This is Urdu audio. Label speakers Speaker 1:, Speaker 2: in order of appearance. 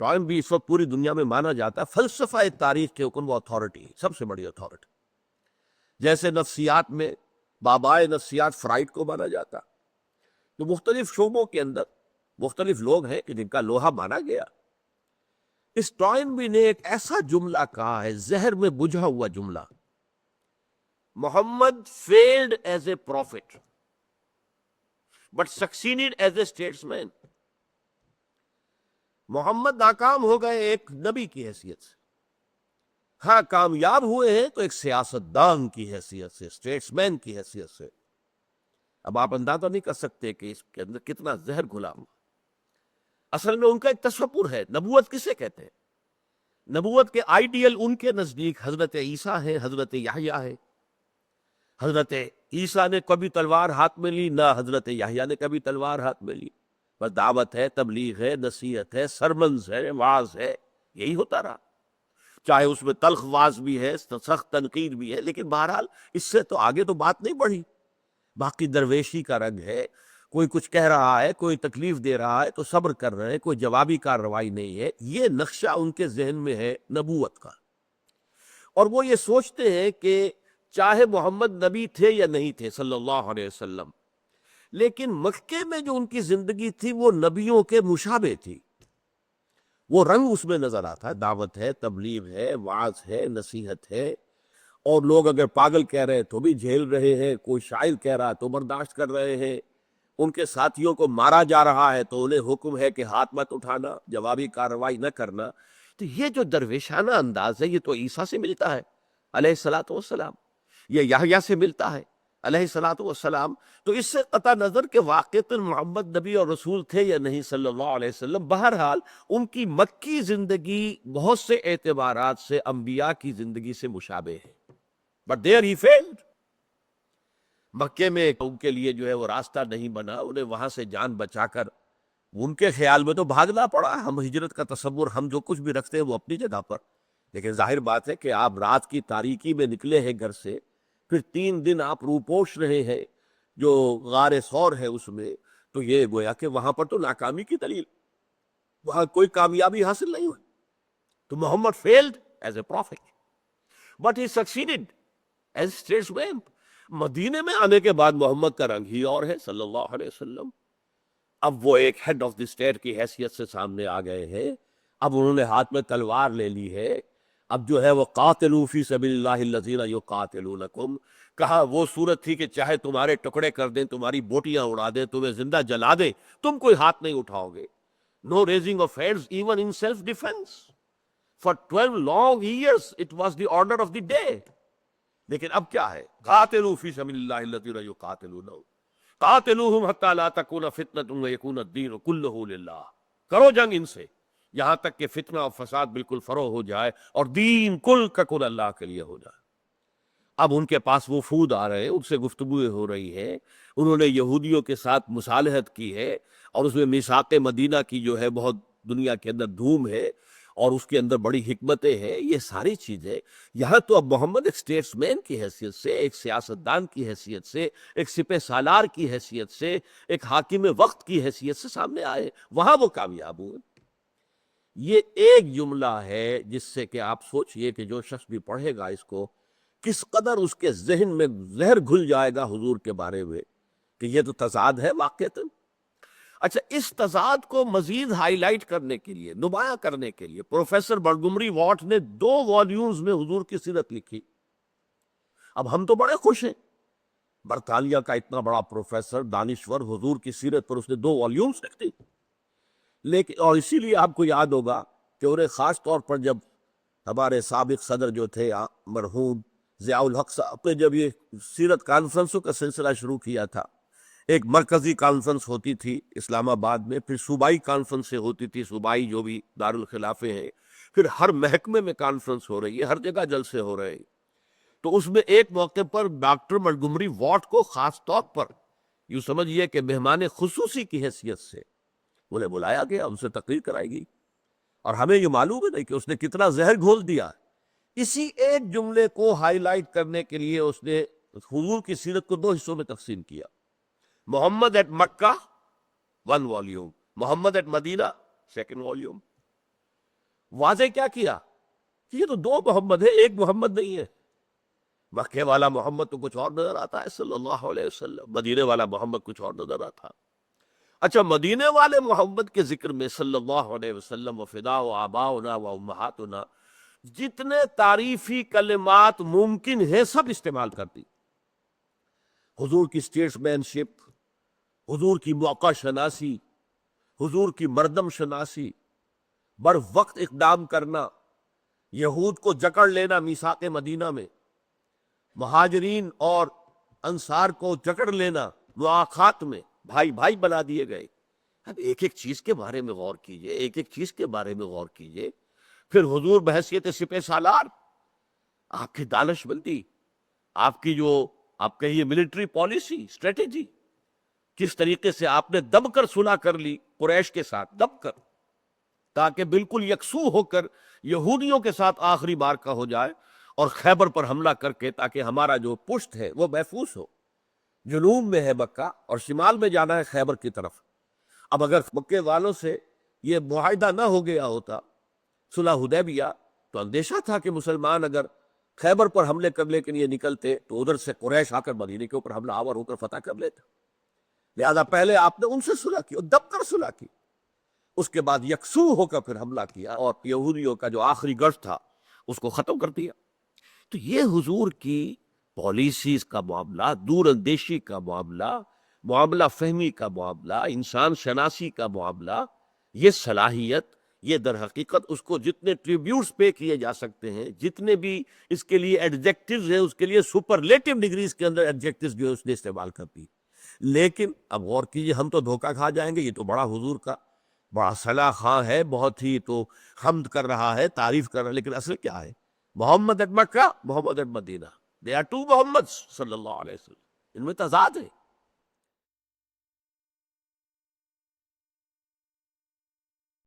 Speaker 1: ٹائم بھی اس وقت پوری دنیا میں مانا جاتا ہے فلسفہ تاریخ کے حکم وہ اتھارٹی، سب سے بڑی اتھارٹی. جیسے نفسیات میں بابائے نفسیات فرائڈ کو مانا جاتا، تو مختلف شعبوں کے اندر مختلف لوگ ہیں کہ جن کا لوہا مانا گیا. اس ٹائنبی نے ایک ایسا جملہ کہا ہے، زہر میں بجھا ہوا جملہ، محمد failed as a prophet but succeeded as a statesman. محمد ناکام ہو گئے ایک نبی کی حیثیت سے، ہاں کامیاب ہوئے ہیں تو ایک سیاستدان کی حیثیت سے، اسٹیٹسمین کی حیثیت سے. اب آپ اندازہ نہیں کر سکتے کہ اس کے اندر کتنا زہر گھلا ہوا. اصل میں ان کا ایک تصور ہے. نبوت کسے کہتے ہیں؟ نبوت کے آئیڈیل ان کے نزدیک حضرت عیسیٰ ہے، حضرت یحییٰ ہے. حضرت عیسیٰ نے کبھی تلوار ہاتھ میں لی، نہ حضرت یحییٰ نے کبھی تلوار ہاتھ میں لی. بس دعوت ہے، تبلیغ ہے، نصیحت ہے، سرمنز ہے، واعظ ہے، یہی ہوتا رہا. چاہے اس میں تلخ واعظ بھی ہے، سخت تنقید بھی ہے، لیکن بہرحال اس سے تو آگے تو بات نہیں بڑھی. باقی درویشی کا رنگ ہے، کوئی کچھ کہہ رہا ہے، کوئی تکلیف دے رہا ہے تو صبر کر رہے ہیں، کوئی جوابی کارروائی نہیں ہے. یہ نقشہ ان کے ذہن میں ہے نبوت کا. اور وہ یہ سوچتے ہیں کہ چاہے محمد نبی تھے یا نہیں تھے صلی اللہ علیہ وسلم، لیکن مکے میں جو ان کی زندگی تھی وہ نبیوں کے مشابہ تھی. وہ رنگ اس میں نظر آتا ہے، دعوت ہے، تبلیغ ہے، وعظ ہے، نصیحت ہے. اور لوگ اگر پاگل کہہ رہے ہیں تو بھی جھیل رہے ہیں، کوئی شاعر کہہ رہا ہے تو برداشت کر رہے ہیں. ان کے ساتھیوں کو مارا جا رہا ہے تو انہیں حکم ہے کہ ہاتھ مت اٹھانا، جوابی کارروائی نہ کرنا. تو یہ جو درویشانہ انداز ہے یہ تو عیسیٰ سے ملتا ہے علیہ الصلوۃ والسلام، یہ یحییٰ سے ملتا ہے علیہ الصلوۃ والسلام. تو اس سے قطع نظر کہ واقعتاً محمد نبی اور رسول تھے یا نہیں صلی اللہ علیہ وسلم، بہرحال ان کی مکی زندگی بہت سے اعتبارات سے انبیاء کی زندگی سے مشابہ ہے. But there he failed. مکے میں ان کے لیے جو ہے وہ راستہ نہیں بنا، انہیں وہاں سے جان بچا کر ان کے خیال میں تو بھاگنا پڑا. ہم ہجرت کا تصور ہم جو کچھ بھی رکھتے ہیں وہ اپنی جگہ پر، لیکن ظاہر بات ہے کہ آپ رات کی تاریکی میں نکلے ہیں گھر سے، پھر 3 دن آپ روپوش رہے ہیں جو غار ثور ہے اس میں، تو یہ گویا کہ وہاں پر تو ناکامی کی دلیل، وہاں کوئی کامیابی حاصل نہیں ہوئی. تو محمد failed as a prophet but he succeeded as statesman. مدینے میں آنے کے بعد محمد کا رنگ ہی اور ہے صلی اللہ علیہ وسلم. اب وہ ایک ہیڈ آف دی اسٹیٹ کی حیثیت سے سامنے آ گئے ہیں. اب انہوں نے ہاتھ میں تلوار لے لی ہے. اب جو ہے وہ قاتلوا فی سبیل اللہ الذین یقاتلونکم، کہا وہ صورت تھی کہ چاہے تمہارے ٹکڑے کر دیں، تمہاری بوٹیاں اڑا دیں، تمہیں زندہ جلا دیں، تم کوئی ہاتھ نہیں اٹھاؤ گے. No raising of hands even in self defence. For 12 long years it was the order of the day. لیکن اب کیا ہے؟ قاتلوا فی سبیل اللہ الذین یقاتلونکم قاتلوہم حتی لا تکون فتنۃ ویکون الدین کلہ للہ. کرو جنگ ان سے یہاں تک کہ فتنہ اور فساد بالکل فروغ ہو جائے اور دین کل کا کل اللہ کے لیے ہو جائے. اب ان کے پاس وفود آ رہے ہیں، ان سے گفتگویں ہو رہی ہے. انہوں نے یہودیوں کے ساتھ مصالحت کی ہے اور اس میں میثاق مدینہ کی جو ہے بہت دنیا کے اندر دھوم ہے اور اس کے اندر بڑی حکمتیں ہیں. یہ ساری چیزیں یہاں تو اب محمد ایک اسٹیٹس مین کی حیثیت سے، ایک سیاستدان کی حیثیت سے، ایک سپہ سالار کی حیثیت سے، ایک حاکم وقت کی حیثیت سے سامنے آئے. وہاں وہ کامیاب ہوئے. یہ ایک جملہ ہے جس سے کہ آپ سوچئے کہ جو شخص بھی پڑھے گا اس کو کس قدر اس کے ذہن میں زہر گھل جائے گا حضور کے بارے میں کہ یہ تو تضاد ہے واقعتاً. اچھا، اس تضاد کو مزید ہائی لائٹ کرنے کے لیے، نمایاں کرنے کے لیے پروفیسر برگمری واٹ نے 2 والیومز میں حضور کی سیرت لکھی. اب ہم تو بڑے خوش ہیں، برطانیہ کا اتنا بڑا پروفیسر دانشور حضور کی سیرت پر اس نے 2 والیومز لکھ دی. لیکن اور اسی لیے آپ کو یاد ہوگا کہ انہیں خاص طور پر جب ہمارے سابق صدر جو تھے مرحوم ضیاء الحق صاحب نے جب یہ سیرت کانفرنسوں کا سلسلہ شروع کیا تھا، ایک مرکزی کانفرنس ہوتی تھی اسلام آباد میں، پھر صوبائی کانفرنسیں ہوتی تھی، صوبائی جو بھی دارالخلافے ہیں، پھر ہر محکمے میں کانفرنس ہو رہی ہے، ہر جگہ جلسے ہو رہے ہیں. تو اس میں ایک موقع پر ڈاکٹر منگمری واٹ کو خاص طور پر یوں سمجھیے کہ مہمان خصوصی کی حیثیت سے انہیں بلایا گیا، ان سے تقریر کرائی گئی. اور ہمیں یہ معلوم ہے نہیں کہ اس نے کتنا زہر گھول دیا. اسی ایک جملے کو ہائی لائٹ کرنے کے لیے اس نے حضور کی سیرت کو 2 حصوں میں تقسیم کیا. Muhammad at Mecca 1 volume, Muhammad at Medina 2nd volume. واضح کیا کیا کہ یہ تو دو محمد ہے، ایک محمد نہیں ہے۔ مکے والا محمد تو کچھ اور نظر آتا ہے صلی اللہ علیہ وسلم، مدینے والا محمد کچھ اور نظر آتا۔ اچھا، مدینے والے محمد کے ذکر میں صلی اللہ علیہ وسلم و فدا و آباؤنا و امہاتنا جتنے تعریفی کلمات ممکن ہے سب استعمال کر دی۔ حضور کی اسٹیٹس مین شپ، حضور کی موقع شناسی، حضور کی مردم شناسی، بر وقت اقدام کرنا، یہود کو جکڑ لینا میثاق مدینہ میں، مہاجرین اور انصار کو جکڑ لینا مواخات میں، بھائی بھائی بنا دیے گئے۔ اب ایک ایک چیز کے بارے میں غور کیجئے، ایک ایک چیز کے بارے میں غور کیجئے۔ پھر حضور بحیثیت سپہ سالار، آپ کی دانش مندی، آپ کی جو آپ کہیے ملٹری پالیسی، اسٹریٹجی، کس طریقے سے آپ نے دب کر صلح کر لی قریش کے ساتھ، دب کر، تاکہ بالکل یکسو ہو کر یہودیوں کے ساتھ آخری بار کا ہو جائے، اور خیبر پر حملہ کر کے تاکہ ہمارا جو پشت ہے وہ محفوظ ہو۔ جنوب میں ہے مکہ اور شمال میں جانا ہے خیبر کی طرف۔ اب اگر مکے والوں سے یہ معاہدہ نہ ہو گیا ہوتا صلح حدیبیہ، تو اندیشہ تھا کہ مسلمان اگر خیبر پر حملے کرنے کے لیے نکلتے تو ادھر سے قریش آ کر مدینے کے اوپر حملہ آور ہو کر فتح کر لیتا۔ لہذا پہلے آپ نے ان سے صلح کی اور دب کر صلح کی، اس کے بعد یکسو ہو کر پھر حملہ کیا اور یہودیوں کا جو آخری گڑھ تھا اس کو ختم کر دیا۔ تو یہ حضور کی پالیسیز کا معاملہ، دور اندیشی کا معاملہ، معاملہ فہمی کا معاملہ، انسان شناسی کا معاملہ، یہ صلاحیت، یہ در حقیقت اس کو جتنے ٹریبیوٹس پے کیے جا سکتے ہیں، جتنے بھی اس کے لیے ایڈجیکٹیوز ہیں، اس کے لیے سپرلیٹو ڈگریز کے اندر ایڈجیکٹیوز جو ہے اس نے استعمال کر دی۔ لیکن اب غور کیجئے، ہم تو دھوکہ کھا جائیں گے، یہ تو بڑا حضور کا بڑا صلاح خواں ہے، بہت ہی تو حمد کر رہا ہے، تعریف کر رہا ہے، لیکن اصل کیا ہے؟ Muhammad at Mecca, Muhammad at Medina, they are two Muhammad صلی اللہ علیہ وسلم، ان میں تضاد ہے۔